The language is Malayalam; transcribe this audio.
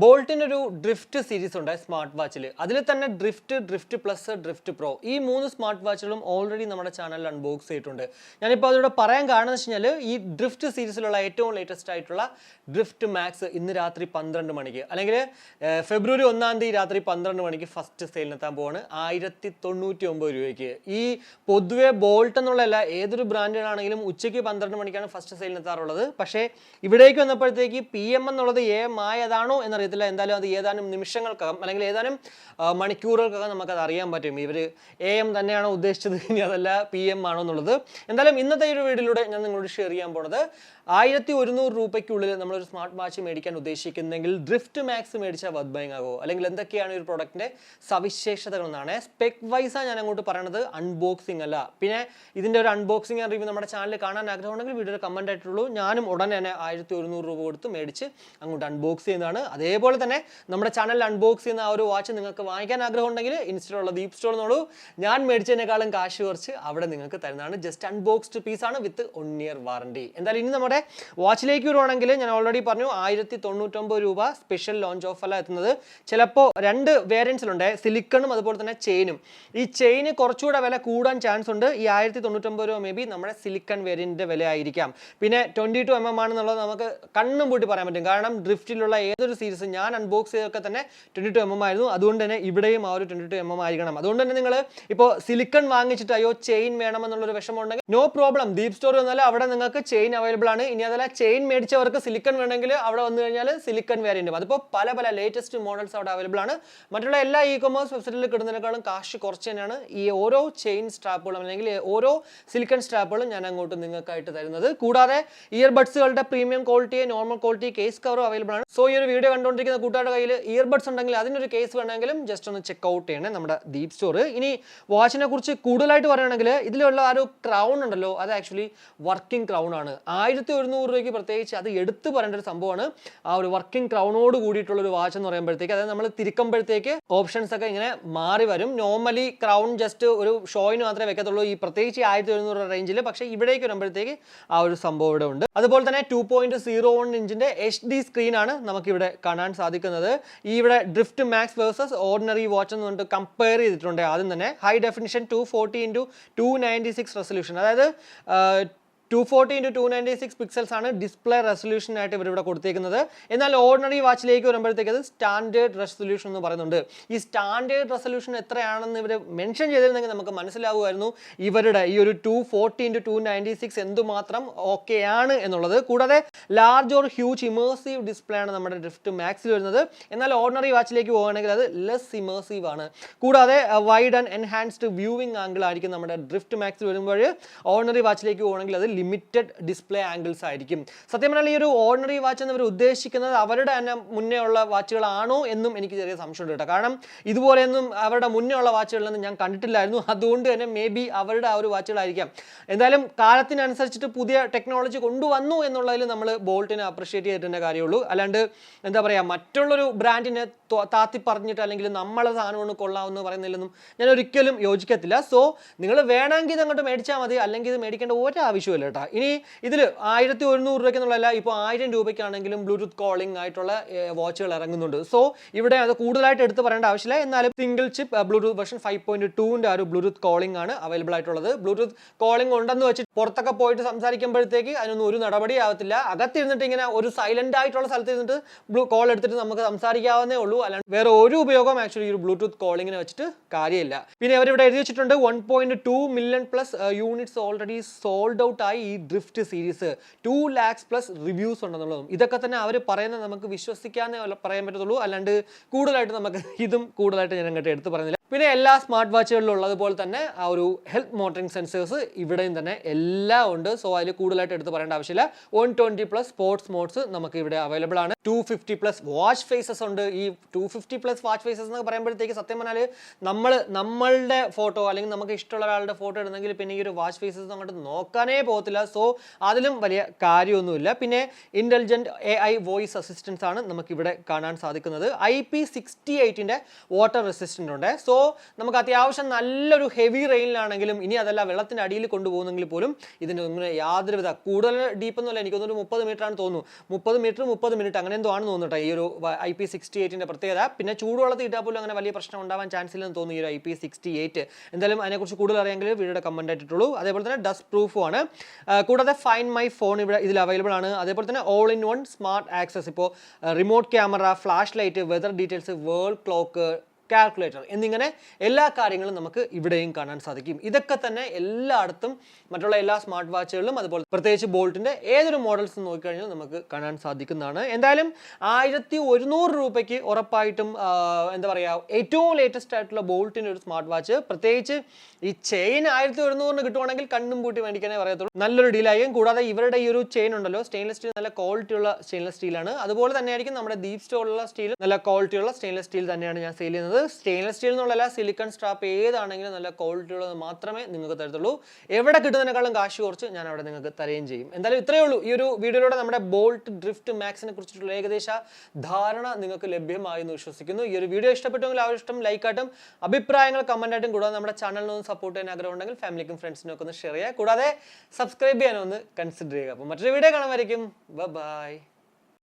ബോൾട്ടിനൊരു ഡ്രിഫ്റ്റ് സീരീസ് ഉണ്ട് സ്മാർട്ട് വാച്ചിൽ. അതിൽ തന്നെ ഡ്രിഫ്റ്റ് പ്ലസ്, ഡ്രിഫ്റ്റ് പ്രോ, ഈ 3 സ്മാർട്ട് വാച്ചുകളും ഓൾറെഡി നമ്മുടെ ചാനലിൽ അൺബോക്സ് ചെയ്തിട്ടുണ്ട്. ഞാനിപ്പോൾ അതിലൂടെ പറയാൻ കാരണം എന്ന് വെച്ച് കഴിഞ്ഞാൽ ഈ ഡ്രിഫ്റ്റ് സീരീസിലുള്ള ഏറ്റവും ലേറ്റസ്റ്റ് ആയിട്ടുള്ള ഡ്രിഫ്റ്റ് മാക്സ് ഇന്ന് രാത്രി 12 മണിക്ക് അല്ലെങ്കിൽ ഫെബ്രുവരി 1-ാം തീയതി രാത്രി 12 മണിക്ക് ഫസ്റ്റ് സെയിലിനെത്താൻ പോവാണ് 1099 രൂപയ്ക്ക്. ഈ പൊതുവെ ബോൾട്ട് എന്നുള്ളതല്ല, ഏതൊരു ബ്രാൻഡിനാണെങ്കിലും ഉച്ചയ്ക്ക് 12 മണിക്കാണ് ഫസ്റ്റ് സെയിലിനെത്താറുള്ളത്. പക്ഷേ ഇവിടേക്ക് വന്നപ്പോഴത്തേക്ക് PM എന്നുള്ളത് AM ആയതാണോ എന്നറിയത്തില്ല. എന്തായാലും അത് ഏതാനും നിമിഷങ്ങൾക്കകം അല്ലെങ്കിൽ ഏതാനും മണിക്കൂറുകൾക്കകം നമുക്കത് അറിയാൻ പറ്റും ഇവർ AM തന്നെയാണോ ഉദ്ദേശിച്ചത്, ഇനി അതല്ല PM ആണോ എന്നുള്ളത്. എന്തായാലും ഇന്നത്തെ ഒരു വീഡിയോയിലൂടെ ഞാൻ നിങ്ങളോട് ഷെയർ ചെയ്യാൻ പോണത് 1100 രൂപയ്ക്കുള്ളിൽ നമ്മളൊരു സ്മാർട്ട് വാച്ച് മേടിക്കാൻ ഉദ്ദേശിക്കുന്നെങ്കിൽ ഡ്രിഫ്റ്റ് മാക്സ് മേടിച്ചാൽ വർത്ത് ബൈങ് ആകുമോ, അല്ലെങ്കിൽ എന്തൊക്കെയാണ് ഈ ഒരു പ്രൊഡക്റ്റിന്റെ സവിശേഷതകൾ എന്നാണ്. സ്പെക് വൈസാണ് ഞാൻ അങ്ങോട്ട് പറയണത്, അൺബോക്സിംഗ് അല്ല. പിന്നെ ഇതിന്റെ ഒരു അൺബോക്സിംഗ് റിവ്യൂ നമ്മുടെ ചാനലിൽ കാണാൻ ആഗ്രഹമുണ്ടെങ്കിൽ വീഡിയോ കമന്റ് ആയിട്ടുള്ളൂ. ഞാനും ഉടനെ തന്നെ 1100 രൂപ കൊടുത്ത് മേടിച്ച് അങ്ങോട്ട് അൺബോക്സ് ചെയ്യുന്നതാണ്. അതേപോലെ തന്നെ നമ്മുടെ ചാനലിൽ അൺബോക്സ് ചെയ്യുന്ന ആ ഒരു വാച്ച് നിങ്ങൾക്ക് വാങ്ങിക്കാൻ ആഗ്രഹം ഉണ്ടെങ്കിൽ ഇൻസ്റ്റയിലുള്ള ദീപ് സ്റ്റോർ എന്നോളൂ. ഞാൻ മേടിച്ചതിനേക്കാളും കാശ് കുറച്ച് അവിടെ നിങ്ങൾക്ക് തരുന്നതാണ്. ജസ്റ്റ് അൺബോക്സ്ഡ് പീസാണ് വിത്ത് 1 year വാറണ്ടി. എന്തായാലും ഇനി നമ്മുടെ വാച്ചിലേക്ക് വരുവാണെങ്കിൽ ഞാൻ ഓൾറെഡി പറഞ്ഞു 1099 രൂപ സ്പെഷ്യൽ ലോഞ്ച് ഓഫറല്ല എത്തുന്നത്. ചിലപ്പോൾ 2 വേരിയൻസിലുണ്ട്, സിലിക്കണും അതുപോലെ തന്നെ ചെയിനും. ഈ ചെയിന് കുറച്ചുകൂടെ വില കൂടാൻ ചാൻസ് ഉണ്ട്. ഈ 1099 രൂപ മേ ബി നമ്മുടെ സിലിക്കൺ വേരിയന്റിന്റെ വില ആയിരിക്കാം. പിന്നെ 22 mm ആണെന്നുള്ളത് നമുക്ക് കണ്ണും പൂട്ടി പറയാൻ പറ്റും. കാരണം ഡ്രിഫ്റ്റിലുള്ള ഏതൊരു സീരീസ് ഞാൻ അൺബോക്സ് ചെയ്തൊക്കെ തന്നെ 22 mm ആയിരുന്നു. അതുകൊണ്ട് തന്നെ ഇവിടെയും ആ ഒരു 22 mm ആയിരിക്കണം. അതുകൊണ്ട് തന്നെ നിങ്ങൾ ഇപ്പോൾ സിലിക്കൺ വാങ്ങിച്ചിട്ട് അയ്യോ ചെയിൻ വേണമെന്നുള്ളൊരു വിഷമം ഉണ്ടെങ്കിൽ നോ പ്രോബ്ലം, ദീപ് സ്റ്റോർ വന്നാൽ അവിടെ നിങ്ങൾക്ക് ചെയിൻ അവൈലബിൾ ആണ്. ഇനി അതല്ല ചെയിൻ മേടിച്ചവർക്ക് സിലിക്കൺ വേണമെങ്കിൽ അവിടെ വന്നു കഴിഞ്ഞാൽ സിലിക്കൺ വേരിയന്റും അതിപ്പോൾ പല ലേറ്റസ്റ്റ് മോഡൽസ് അവിടെ അവൈലബിൾ ആണ്. മറ്റുള്ള എല്ലാ ഇ-കൊമേഴ്സ് വെബ്സൈറ്റിൽ കിട്ടുന്നതിനേക്കാളും കാശ് കുറച്ച് തന്നെയാണ് ഈ ഓരോ ചെയിൻ സ്ട്രാപ്പുകളും അല്ലെങ്കിൽ ഓരോ സിലിക്കൺ സ്ട്രാപ്പുകളും ഞാൻ അങ്ങോട്ട് നിങ്ങൾക്കായിട്ട് തരുന്നത്. കൂടാതെ ഇയർബഡ്സുകളുടെ premium quality, normal quality, case കവറും അവൈലബിൾ ആണ്. സോ ഈ ഒരു വീഡിയോ കണ്ടുകൊണ്ടിരിക്കുന്ന കൂട്ടുകാരുടെ കയ്യിൽ ഇയർബഡ്സ് ഉണ്ടെങ്കിൽ അതിനൊരു കേസ് വേണമെങ്കിലും ജസ്റ്റ് ഒന്ന് ചെക്ക് ഔട്ട് ചെയ്യണേ നമ്മുടെ ദീപ് സ്റ്റോർ. ഇനി വാച്ചിനെ കുറിച്ച് കൂടുതലായിട്ട് പറയുകയാണെങ്കിൽ ഇതിലുള്ള ആ ഒരു ക്രൗൺ ഉണ്ടല്ലോ, അത് ആക്ച്വലി വർക്കിംഗ് ക്രൗൺ ആണ്. 1100 രൂപയ്ക്ക് പ്രത്യേകിച്ച് അത് എടുത്തു പറയേണ്ട ഒരു സംഭവമാണ് ആ ഒരു വർക്കിംഗ് ക്രൗണോട് കൂടിയിട്ടുള്ള ഒരു വാച്ച് എന്ന് പറയുമ്പോഴത്തേക്ക്. അതായത് നമ്മൾ തിരിക്കുമ്പോഴത്തേക്ക് ഓപ്ഷൻസ് ഒക്കെ ഇങ്ങനെ മാറി വരും. നോർമലി ക്രൗൺ ജസ്റ്റ് ഒരു ഷോയിന് മാത്രമേ വെക്കത്തുള്ളൂ ഈ പ്രത്യേകിച്ച് 1700 റേഞ്ചിൽ. പക്ഷേ ഇവിടേക്ക് വരുമ്പോഴത്തേക്ക് ആ ഒരു സംഭവം ഇവിടെ ഉണ്ട്. അതുപോലെ തന്നെ 2.01 ഇഞ്ചിന്റെ HD സ്ക്രീനാണ് നമുക്കിവിടെ കാണാൻ സാധിക്കുന്നത്. ഈ ഇവിടെ drift max versus ordinary watch എന്ന് പറഞ്ഞിട്ട് കമ്പയർ ചെയ്തിട്ടുണ്ട്. ആദ്യം തന്നെ ഹൈ ഡെഫിനിഷൻ 240x296 റെസൊല്യൂഷൻ, അതായത് 240x296 പിക്സൽസ് ആണ് ഡിസ്പ്ലേ റെസൊല്യൂഷൻ ആയിട്ട് ഇവരിവിടെ കൊടുത്തേക്കുന്നത്. എന്നാൽ ഓർഡിനറി വാച്ചിലേക്ക് വരുമ്പോഴത്തേക്ക് അത് സ്റ്റാൻഡേർഡ് റെസൊല്യൂഷൻ എന്ന് പറയുന്നുണ്ട്. ഈ സ്റ്റാൻഡേർഡ് റെസൊല്യൂഷൻ എത്രയാണെന്ന് ഇവർ മെൻഷൻ ചെയ്തിരുന്നെങ്കിൽ നമുക്ക് മനസ്സിലാവുമായിരുന്നു ഇവരുടെ ഈ ഒരു 240x296 എന്തുമാത്രം ഓക്കെയാണ് എന്നുള്ളത്. കൂടാതെ large or huge immersive display ആണ് നമ്മുടെ ഡ്രിഫ്റ്റ് മാക്സിൽ വരുന്നത്. എന്നാൽ ഓർഡിനറി വാച്ചിലേക്ക് പോകുകയാണെങ്കിൽ അത് ലെസ് ഇമേഴ്സീവ് ആണ്. കൂടാതെ wide and enhanced viewing angle ആയിരിക്കും നമ്മുടെ ഡ്രിഫ്റ്റ് മാക്സിൽ വരുമ്പോൾ. ഓർഡിനറി വാച്ചിലേക്ക് പോകുകയാണെങ്കിൽ അത് ലിമിറ്റഡ് ഡിസ്പ്ലേ ആംഗിൾസ് ആയിരിക്കും. സത്യം പറഞ്ഞാൽ ഈ ഒരു ഓർഡിനറി വാച്ച് എന്നവർ ഉദ്ദേശിക്കുന്നത് അവരുടെ തന്നെ മുന്നേ ഉള്ള വാച്ചുകളാണോ എന്നും എനിക്ക് ചെറിയ സംശയമുണ്ട് കേട്ടോ. കാരണം ഇതുപോലെയൊന്നും അവരുടെ മുന്നേ ഉള്ള വാച്ചുകളിലൊന്നും ഞാൻ കണ്ടിട്ടില്ലായിരുന്നു. അതുകൊണ്ട് തന്നെ മേ ബി അവരുടെ ആ ഒരു വാച്ചുകളായിരിക്കാം. എന്തായാലും കാലത്തിനനുസരിച്ചിട്ട് പുതിയ ടെക്നോളജി കൊണ്ടുവന്നു എന്നുള്ളതിൽ നമ്മൾ ബോൾട്ടിനെ അപ്രിഷിയേറ്റ് ചെയ്തിട്ടേ കാര്യമുള്ളൂ. അല്ലാണ്ട് എന്താ പറയുക, മറ്റുള്ളൊരു ബ്രാൻഡിനെ താത്തി പറഞ്ഞിട്ട് അല്ലെങ്കിൽ നമ്മളെ സാധനം കൊണ്ട് കൊള്ളാമെന്ന് പറയുന്നില്ലെന്നും ഞാൻ ഒരിക്കലും യോജിക്കത്തില്ല. സോ നിങ്ങൾ വേണമെങ്കിൽ ഇത് അങ്ങോട്ട് മേടിച്ചാൽ മതി, അല്ലെങ്കിൽ ഇത് മേടിക്കേണ്ട ഒരാവശ്യമില്ല കേട്ടോ. ഇനി ഇതിൽ 1100 രൂപയ്ക്ക് എന്നുള്ളതല്ല, ഇപ്പോൾ 1000 രൂപയ്ക്കാണെങ്കിലും ബ്ലൂടൂത്ത് കോളിംഗ് ആയിട്ടുള്ള വാച്ചുകൾ ഇറങ്ങുന്നുണ്ട്. സോ ഇവിടെ അത് കൂടുതലായിട്ട് എടുത്ത് പറയേണ്ട ആവശ്യമില്ല. എന്നാലും സിംഗിൾ ചിപ്പ് ബ്ലൂടൂത്ത് വെർഷൻ 5.2ന്റെ ആ ഒരു ബ്ലൂടൂത്ത് കോളിംഗ് ആണ് അവൈലബിൾ ആയിട്ടുള്ളത്. ബ്ലൂടൂത്ത് കോളിംഗ് ഉണ്ടെന്ന് വെച്ചിട്ട് പുറത്തൊക്കെ പോയിട്ട് സംസാരിക്കുമ്പോഴത്തേക്ക് അതിനൊന്നും ഒരു നടപടി ആവത്തില്ല. അകത്തിരുന്നിട്ട് ഇങ്ങനെ ഒരു സൈലന്റ് ആയിട്ടുള്ള സ്ഥലത്ത് ഇരുന്നിട്ട് കോൾ എടുത്തിട്ട് നമുക്ക് സംസാരിക്കാവുന്നേ ഉള്ളൂ. അല്ലാണ്ട് വേറെ ഒരു ഉപയോഗം ആക്ച്വലി ഈ ഒരു ബ്ലൂടൂത്ത് കോളിങ്ങിനെ വെച്ചിട്ട് കാര്യമില്ല. പിന്നെ അവരിവിടെ എഴുതി വെച്ചിട്ടുണ്ട് 1.2 million plus units already sold out ആയി ഈ drift series. 2 lakhs plus reviews ഉണ്ടെന്നുള്ളതും ഇതൊക്കെ തന്നെ അവർ പറയുന്നത് നമുക്ക് വിശ്വസിക്കാനേ പറയാൻ പറ്റത്തുള്ളൂ. അല്ലാണ്ട് കൂടുതലായിട്ട് നമുക്ക് ഇതും കൂടുതലായിട്ട് ഞാൻ അങ്ങോട്ട് എടുത്ത് പറയുന്നില്ല. പിന്നെ എല്ലാ സ്മാർട്ട് വാച്ചുകളിലും ഉള്ളതുപോലെ തന്നെ ആ ഒരു ഹെൽത്ത് മോണിറ്ററിംഗ് സെൻസേഴ്സ് ഇവിടെയും തന്നെ എല്ലാം ഉണ്ട്. സോ അതിൽ കൂടുതലായിട്ട് എടുത്ത് പറയേണ്ട ആവശ്യമില്ല. 120+ സ്പോർട്സ് മോഡ്സ് നമുക്ക് ഇവിടെ അവൈലബിൾ ആണ്. 250+ വാച്ച് ഫേസസ് ഉണ്ട്. ഈ 250+ വാച്ച് ഫേസസ് എന്നൊക്കെ പറയുമ്പോഴത്തേക്ക് സത്യം പറഞ്ഞാൽ നമ്മളുടെ ഫോട്ടോ അല്ലെങ്കിൽ നമുക്ക് ഇഷ്ടമുള്ള ഒരാളുടെ ഫോട്ടോ ഇടുന്നെങ്കിൽ പിന്നെ ഈ ഒരു വാച്ച് ഫേസസ് അങ്ങോട്ട് നോക്കാനേ പോകത്തില്ല. സോ അതിലും വലിയ കാര്യമൊന്നുമില്ല. പിന്നെ ഇന്റലിജന്റ് AI വോയിസ് അസിസ്റ്റൻസ് ആണ് നമുക്കിവിടെ കാണാൻ സാധിക്കുന്നത്. IP68ന്റെ വാട്ടർ റെസിസ്റ്റന്റ് ഉണ്ട്. സോ ഇപ്പോൾ നമുക്ക് അത്യാവശ്യം നല്ലൊരു ഹെവി റെയിനിലാണെങ്കിലും ഇനി അതല്ല വെള്ളത്തിൻ്റെ അടിയിൽ കൊണ്ടുപോകുന്നെങ്കിൽ പോലും ഇതിന് ഒന്നും യാതൊരുവിധ കൂടുതൽ ഡീപ്പൊന്നുമല്ല, എനിക്ക് തോന്നുന്നു 30 മീറ്റർ ആണ് തോന്നുന്നു, 30 മീറ്റർ 30 മിനിറ്റ് അങ്ങനെ എന്തോ ആണ് തോന്നുന്നു ഈ ഒരു IP68 പ്രത്യേകത. പിന്നെ ചൂടുവെള്ളത്തിൽ ഇട്ടാൽ പോലും അങ്ങനെ വലിയ പ്രശ്നം ഉണ്ടാവാൻ ചാൻസ് ഇല്ലെന്ന് തോന്നുന്നു ഈ ഒരു IP68. എന്തായാലും അതിനെക്കുറിച്ച് കൂടുതൽ അറിയാമെങ്കിൽ വീഡിയോയുടെ കമന്റ് ആയിട്ടുള്ളൂ. അതേപോലെ തന്നെ ഡസ്റ്റ് പ്രൂഫും ആണ്. കൂടാതെ ഫൈൻഡ് മൈ ഫോൺ ഇവിടെ ഇതിൽ അവൈലബിൾ ആണ്. അതേപോലെ തന്നെ all in one smart access, ഇപ്പോൾ remote camera, flash light, weather details, world clock, calculator എന്നിങ്ങനെ എല്ലാ കാര്യങ്ങളും നമുക്ക് ഇവിടെയും കാണാൻ സാധിക്കും. ഇതൊക്കെ തന്നെ എല്ലായിടത്തും മറ്റുള്ള എല്ലാ സ്മാർട്ട് വാച്ചുകളിലും അതുപോലെ പ്രത്യേകിച്ച് ബോൾട്ടിൻ്റെ ഏതൊരു മോഡൽസ് നോക്കിക്കഴിഞ്ഞാൽ നമുക്ക് കാണാൻ സാധിക്കുന്നതാണ്. എന്തായാലും 1100 രൂപയ്ക്ക് ഉറപ്പായിട്ടും എന്താ പറയുക, ഏറ്റവും ലേറ്റസ്റ്റ് ആയിട്ടുള്ള ബോൾട്ടിൻ്റെ ഒരു സ്മാർട്ട് വാച്ച്, പ്രത്യേകിച്ച് ഈ ചെയിൻ 1100 കിട്ടുവാണെങ്കിൽ കണ്ണും പൂട്ടി മേടിക്കാനേ പറയത്തുള്ളൂ, നല്ലൊരു ഡീലായിരിക്കും. കൂടാതെ ഇവരുടെ ഈ ഒരു ചെയിൻ ഉണ്ടല്ലോ, സ്റ്റെയിൻലെസ് സ്റ്റീൽ, നല്ല ക്വാളിറ്റിയുള്ള സ്റ്റെയിൻലെസ് സ്റ്റീലാണ്. അതുപോലെ തന്നെയായിരിക്കും നമ്മുടെ ദീപ് സ്റ്റോറിലുള്ള സ്റ്റീൽ, നല്ല ക്വാളിറ്റിയുള്ള സ്റ്റെയിൻലെസ് സ്റ്റീൽ തന്നെയാണ് ഞാൻ സെയിൽ ചെയ്യുന്നത്. സ്റ്റെയിൻലെസ് സ്റ്റീൽ എന്നുള്ള സിലിക്കൺ സ്ട്രാപ്പ് ഏതാണെങ്കിലും നല്ല ക്വാളിറ്റി ഉള്ളത് മാത്രമേ നിങ്ങൾക്ക് തരത്തുള്ളൂ. എവിടെ കിട്ടുന്നതിനേക്കാളും കാശ് കുറച്ച് ഞാൻ അവിടെ നിങ്ങൾക്ക് തരുകയും ചെയ്യും. എന്തായാലും ഇത്രയേ ഉള്ളൂ. ഈ ഒരു വീഡിയോയിലൂടെ നമ്മുടെ ബോൾട്ട് ഡ്രിഫ്റ്റ് മാക്സിനെ കുറിച്ചിട്ടുള്ള ഏകദേശ ധാരണ നിങ്ങൾക്ക് ലഭ്യമായി എന്ന് വിശ്വസിക്കുന്നു. ഈ ഒരു വീഡിയോ ഇഷ്ടപ്പെട്ടെങ്കിൽ ആ ഇഷ്ടം ലൈക്കായിട്ടും അഭിപ്രായങ്ങൾ കമന്റ് ആയിട്ടും, കൂടാതെ നമ്മുടെ ചാനലിനൊന്ന് സപ്പോർട്ട് ചെയ്യാൻ ആഗ്രഹം ഉണ്ടെങ്കിൽ ഫാമിലിക്കും ഫ്രണ്ട്സിനും ഒക്കെ ഒന്ന് ഷെയർ ചെയ്യുക. കൂടാതെ സബ്സ്ക്രൈബ് ചെയ്യാനൊന്ന് കൺസിഡർ ചെയ്യുക. അപ്പോൾ മറ്റൊരു വീഡിയോ കാണുമായിരിക്കും. ബൈ.